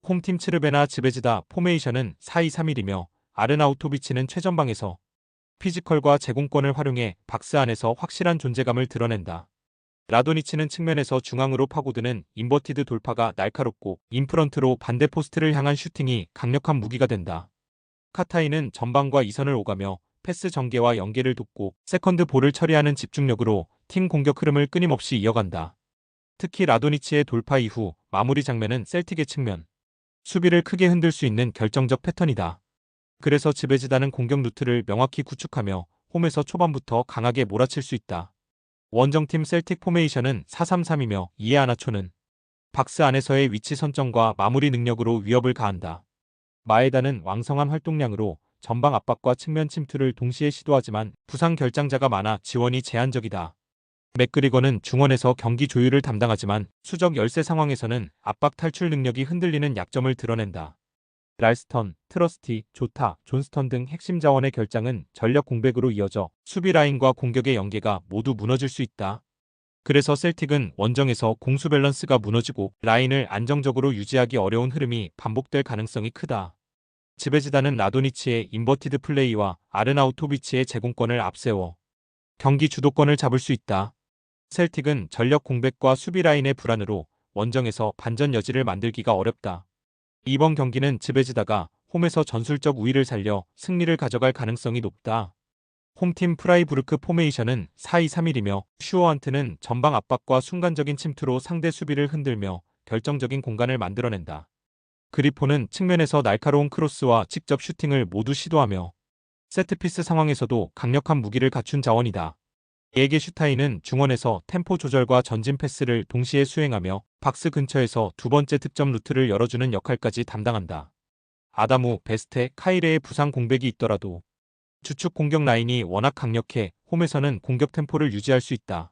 홈팀 츠르베나 즈베즈다 포메이션은 4-2-3-1이며 아르나우토비치는 최전방에서 피지컬과 제공권을 활용해 박스 안에서 확실한 존재감을 드러낸다. 라도니치는 측면에서 중앙으로 파고드는 인버티드 돌파가 날카롭고 인프런트로 반대 포스트를 향한 슈팅이 강력한 무기가 된다. 카타이는 전방과 이선을 오가며 패스 전개와 연계를 돕고 세컨드 볼을 처리하는 집중력으로 팀 공격 흐름을 끊임없이 이어간다. 특히 라도니치의 돌파 이후 마무리 장면은 셀틱의 측면 수비를 크게 흔들 수 있는 결정적 패턴이다. 그래서 즈베즈다는 공격 루트를 명확히 구축하며 홈에서 초반부터 강하게 몰아칠 수 있다. 원정팀 셀틱 포메이션은 4-3-3이며 이에아나초는 박스 안에서의 위치 선정과 마무리 능력으로 위협을 가한다. 마에다는 왕성한 활동량으로 전방 압박과 측면 침투를 동시에 시도하지만 부상 결장자가 많아 지원이 제한적이다. 맥그리거는 중원에서 경기 조율을 담당하지만 수적 열세 상황에서는 압박 탈출 능력이 흔들리는 약점을 드러낸다. 랄스턴, 트러스티, 조타, 존스턴 등 핵심 자원의 결장은 전력 공백으로 이어져 수비 라인과 공격의 연계가 모두 무너질 수 있다. 그래서 셀틱은 원정에서 공수 밸런스가 무너지고 라인을 안정적으로 유지하기 어려운 흐름이 반복될 가능성이 크다. 즈베즈다는 라도니치의 인버티드 플레이와 아르나우토비치의 제공권을 앞세워 경기 주도권을 잡을 수 있다. 셀틱은 전력 공백과 수비 라인의 불안으로 원정에서 반전 여지를 만들기가 어렵다. 이번 경기는 즈베즈다가 홈에서 전술적 우위를 살려 승리를 가져갈 가능성이 높다. 홈팀 프라이부르크 포메이션은 4-2-3-1이며 슈어한트는 전방 압박과 순간적인 침투로 상대 수비를 흔들며 결정적인 공간을 만들어낸다. 그리포는 측면에서 날카로운 크로스와 직접 슈팅을 모두 시도하며 세트피스 상황에서도 강력한 무기를 갖춘 자원이다. 에게슈타인은 중원에서 템포 조절과 전진 패스를 동시에 수행하며 박스 근처에서 두 번째 득점 루트를 열어주는 역할까지 담당한다. 아다무, 베스테, 카이레의 부상 공백이 있더라도 주축 공격 라인이 워낙 강력해 홈에서는 공격 템포를 유지할 수 있다.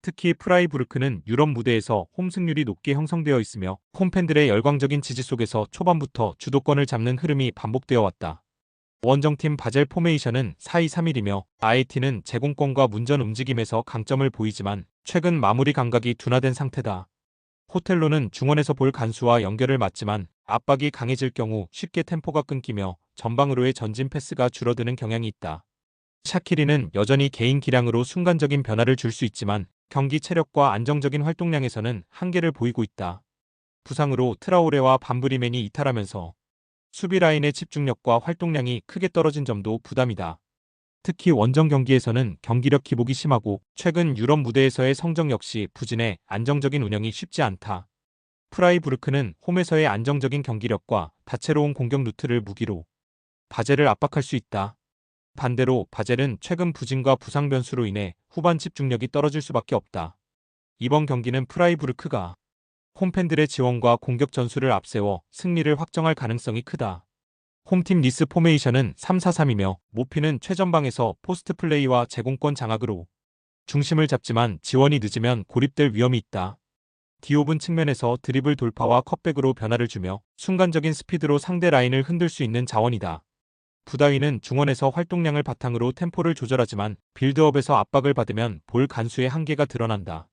특히 프라이부르크는 유럽 무대에서 홈 승률이 높게 형성되어 있으며 홈팬들의 열광적인 지지 속에서 초반부터 주도권을 잡는 흐름이 반복되어 왔다. 원정팀 바젤 포메이션은 4-2-3-1이며 아에티는 제공권과 문전 움직임에서 강점을 보이지만 최근 마무리 감각이 둔화된 상태다. 호텔로는 중원에서 볼 간수와 연결을 맡지만 압박이 강해질 경우 쉽게 템포가 끊기며 전방으로의 전진 패스가 줄어드는 경향이 있다. 샤키리는 여전히 개인 기량으로 순간적인 변화를 줄 수 있지만 경기 체력과 안정적인 활동량에서는 한계를 보이고 있다. 부상으로 트라오레와 반브리멘이 이탈하면서 수비 라인의 집중력과 활동량이 크게 떨어진 점도 부담이다. 특히 원정 경기에서는 경기력 기복이 심하고 최근 유럽 무대에서의 성적 역시 부진해 안정적인 운영이 쉽지 않다. 프라이부르크는 홈에서의 안정적인 경기력과 다채로운 공격 루트를 무기로 바젤을 압박할 수 있다. 반대로 바젤은 최근 부진과 부상 변수로 인해 후반 집중력이 떨어질 수밖에 없다. 이번 경기는 프라이부르크가 홈팬들의 지원과 공격 전술을 앞세워 승리를 확정할 가능성이 크다. 홈팀 니스 포메이션은 3-4-3이며 모피는 최전방에서 포스트 플레이와 제공권 장악으로 중심을 잡지만 지원이 늦으면 고립될 위험이 있다. 디옵은 측면에서 드리블 돌파와 컷백으로 변화를 주며 순간적인 스피드로 상대 라인을 흔들 수 있는 자원이다. 부다위는 중원에서 활동량을 바탕으로 템포를 조절하지만 빌드업에서 압박을 받으면 볼 간수의 한계가 드러난다.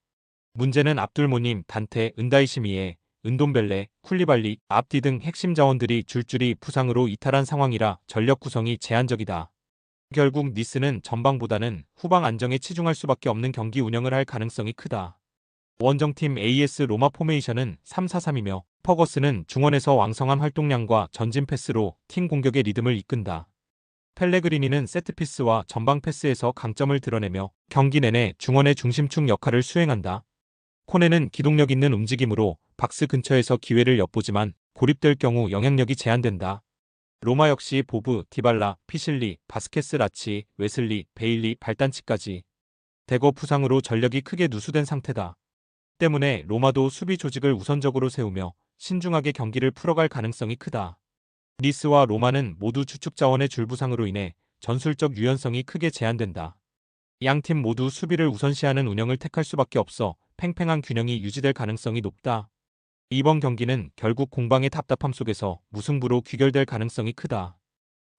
문제는 압둘모님, 단테, 은다이시미에, 은돔벨레, 쿨리발리, 압디 등 핵심 자원들이 줄줄이 부상으로 이탈한 상황이라 전력 구성이 제한적이다. 결국 니스는 전방보다는 후방 안정에 치중할 수밖에 없는 경기 운영을 할 가능성이 크다. 원정팀 AS 로마 포메이션은 3-4-3이며 퍼거스는 중원에서 왕성한 활동량과 전진 패스로 팀 공격의 리듬을 이끈다. 펠레그리니는 세트피스와 전방 패스에서 강점을 드러내며 경기 내내 중원의 중심축 역할을 수행한다. 코네는 기동력 있는 움직임으로 박스 근처에서 기회를 엿보지만 고립될 경우 영향력이 제한된다. 로마 역시 보브, 디발라, 피실리, 바스케스 라치, 웨슬리, 베일리, 발단치까지 대거 부상으로 전력이 크게 누수된 상태다. 때문에 로마도 수비 조직을 우선적으로 세우며 신중하게 경기를 풀어갈 가능성이 크다. 니스와 로마는 모두 주축 자원의 줄부상으로 인해 전술적 유연성이 크게 제한된다. 양팀 모두 수비를 우선시하는 운영을 택할 수밖에 없어 팽팽한 균형이 유지될 가능성이 높다. 이번 경기는 결국 공방의 답답함 속에서 무승부로 귀결될 가능성이 크다.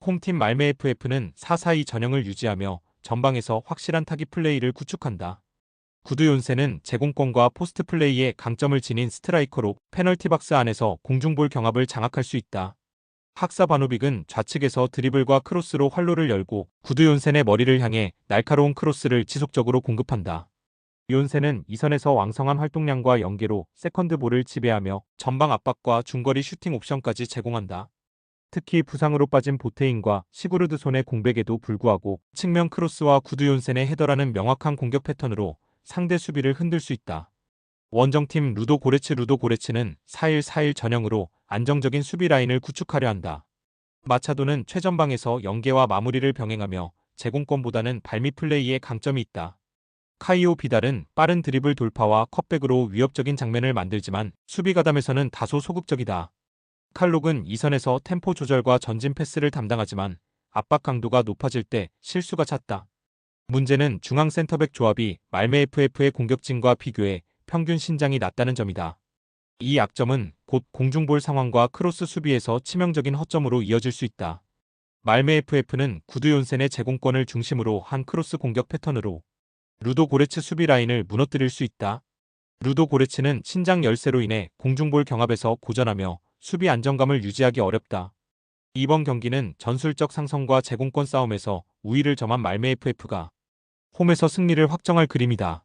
홈팀 말메 FF는 4-4-2 전형을 유지하며 전방에서 확실한 타깃 플레이를 구축한다. 구두 요센은 제공권과 포스트 플레이에 강점을 지닌 스트라이커로 페널티 박스 안에서 공중볼 경합을 장악할 수 있다. 학사바노빅은 좌측에서 드리블과 크로스로 활로를 열고 구두 요센의 머리를 향해 날카로운 크로스를 지속적으로 공급한다. 요센은 이선에서 왕성한 활동량과 연계로 세컨드볼을 지배하며 전방 압박과 중거리 슈팅 옵션까지 제공한다. 특히 부상으로 빠진 보테인과 시구르드손의 공백에도 불구하고 측면 크로스와 구두 요센의 헤더라는 명확한 공격 패턴으로 상대 수비를 흔들 수 있다. 원정팀 루도 고레츠는 4-1-4-1 전형으로 안정적인 수비 라인을 구축하려 한다. 마차도는 최전방에서 연계와 마무리를 병행하며 제공권보다는 발밑 플레이에 강점이 있다. 카이오 비달은 빠른 드리블 돌파와 컷백으로 위협적인 장면을 만들지만 수비 가담에서는 다소 소극적이다. 칼록은 이선에서 템포 조절과 전진 패스를 담당하지만 압박 강도가 높아질 때 실수가 잦다. 문제는 중앙 센터백 조합이 말메 FF의 공격진과 비교해 평균 신장이 낮다는 점이다. 이 약점은 곧 공중볼 상황과 크로스 수비에서 치명적인 허점으로 이어질 수 있다. 말메 FF는 구두 요센의 제공권을 중심으로 한 크로스 공격 패턴으로 루도 고레츠 수비 라인을 무너뜨릴 수 있다. 루도 고레츠는 신장 열세로 인해 공중볼 경합에서 고전하며 수비 안정감을 유지하기 어렵다. 이번 경기는 전술적 상성과 제공권 싸움에서 우위를 점한 말메 FF가 홈에서 승리를 확정할 그림이다.